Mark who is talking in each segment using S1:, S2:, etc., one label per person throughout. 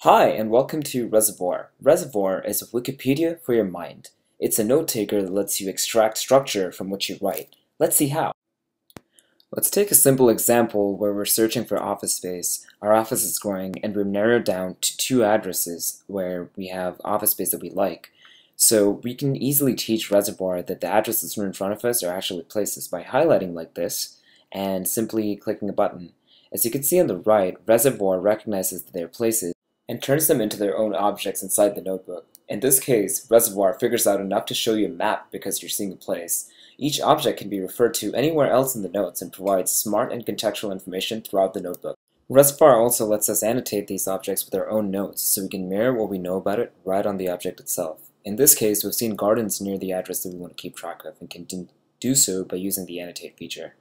S1: Hi, and welcome to Reservoir. Reservoir is a Wikipedia for your mind. It's a note taker that lets you extract structure from what you write. Let's see how. Let's take a simple example where we're searching for office space. Our office is growing, and we've narrowed down to two addresses where we have office space that we like. So we can easily teach Reservoir that the addresses in front of us are actually places by highlighting like this and simply clicking a button. As you can see on the right, Reservoir recognizes that they're places and turns them into their own objects inside the notebook. In this case, Reservoir figures out enough to show you a map because you're seeing a place. Each object can be referred to anywhere else in the notes and provides smart and contextual information throughout the notebook. Reservoir also lets us annotate these objects with our own notes, so we can mirror what we know about it right on the object itself. In this case, we've seen gardens near the address that we want to keep track of and can do so by using the annotate feature.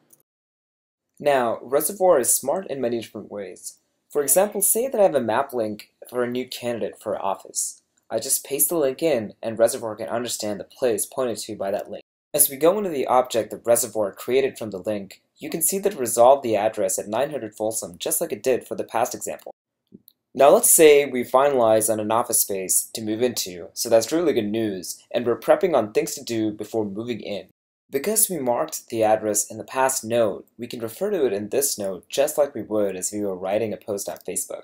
S1: Now, Reservoir is smart in many different ways. For example, say that I have a map link for a new candidate for office. I just paste the link in, and Reservoir can understand the place pointed to by that link. As we go into the object that Reservoir created from the link, you can see that it resolved the address at 900 Folsom just like it did for the past example. Now let's say we finalize on an office space to move into, so that's really good news, and we're prepping on things to do before moving in. Because we marked the address in the past note, we can refer to it in this note just like we would as we were writing a post on Facebook.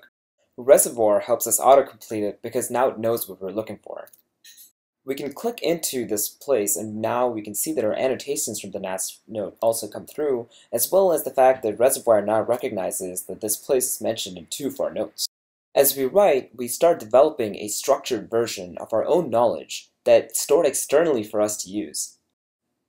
S1: Reservoir helps us autocomplete it because now it knows what we're looking for. We can click into this place and now we can see that our annotations from the last note also come through, as well as the fact that Reservoir now recognizes that this place is mentioned in two of our notes. As we write, we start developing a structured version of our own knowledge that's stored externally for us to use.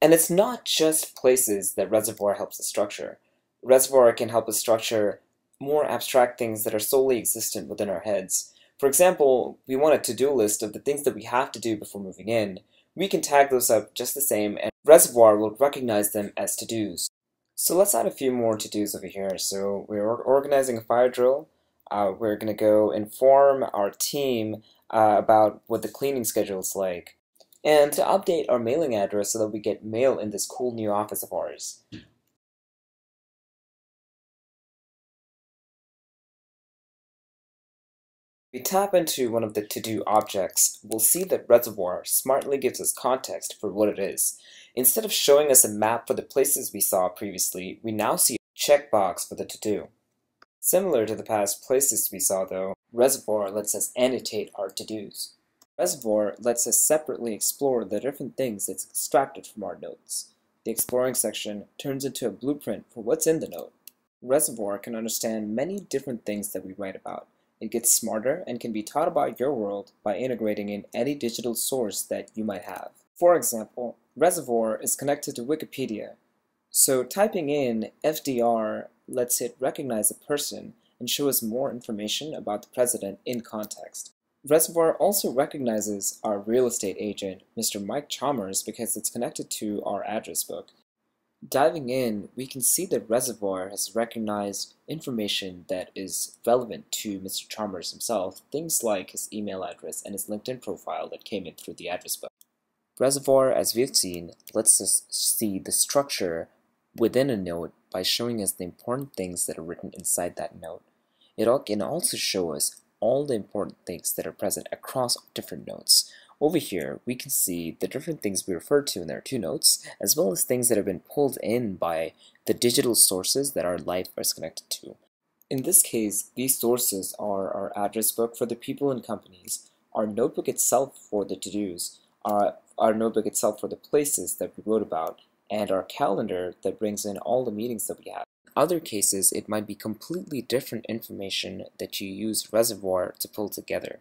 S1: And it's not just places that Reservoir helps us structure. Reservoir can help us structure more abstract things that are solely existent within our heads. For example, we want a to-do list of the things that we have to do before moving in. We can tag those up just the same, and Reservoir will recognize them as to-dos. So let's add a few more to-dos over here. So we're organizing a fire drill. We're going to go inform our team about what the cleaning schedule is like, and to update our mailing address so that we get mail in this cool new office of ours. If we tap into one of the to-do objects, we'll see that Reservoir smartly gives us context for what it is. Instead of showing us a map for the places we saw previously, we now see a checkbox for the to-do. Similar to the past places we saw though, Reservoir lets us annotate our to-dos. Reservoir lets us separately explore the different things that's extracted from our notes. The exploring section turns into a blueprint for what's in the note. Reservoir can understand many different things that we write about. It gets smarter and can be taught about your world by integrating in any digital source that you might have. For example, Reservoir is connected to Wikipedia, so typing in FDR lets it recognize a person and show us more information about the president in context. Reservoir also recognizes our real estate agent, Mr. Mike Chalmers, because it's connected to our address book. Diving in, we can see that Reservoir has recognized information that is relevant to Mr. Chalmers himself, things like his email address and his LinkedIn profile that came in through the address book. Reservoir, as we've seen, lets us see the structure within a note by showing us the important things that are written inside that note. It can also show us all the important things that are present across different notes. Over here, we can see the different things we refer to in our two notes, as well as things that have been pulled in by the digital sources that our life is connected to. In this case, these sources are our address book for the people and companies, our notebook itself for the to-dos, our notebook itself for the places that we wrote about, and our calendar that brings in all the meetings that we have. In other cases, it might be completely different information that you use Reservoir to pull together.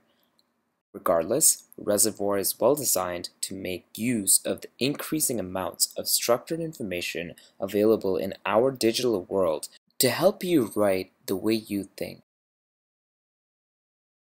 S1: Regardless, Reservoir is well designed to make use of the increasing amounts of structured information available in our digital world to help you write the way you think.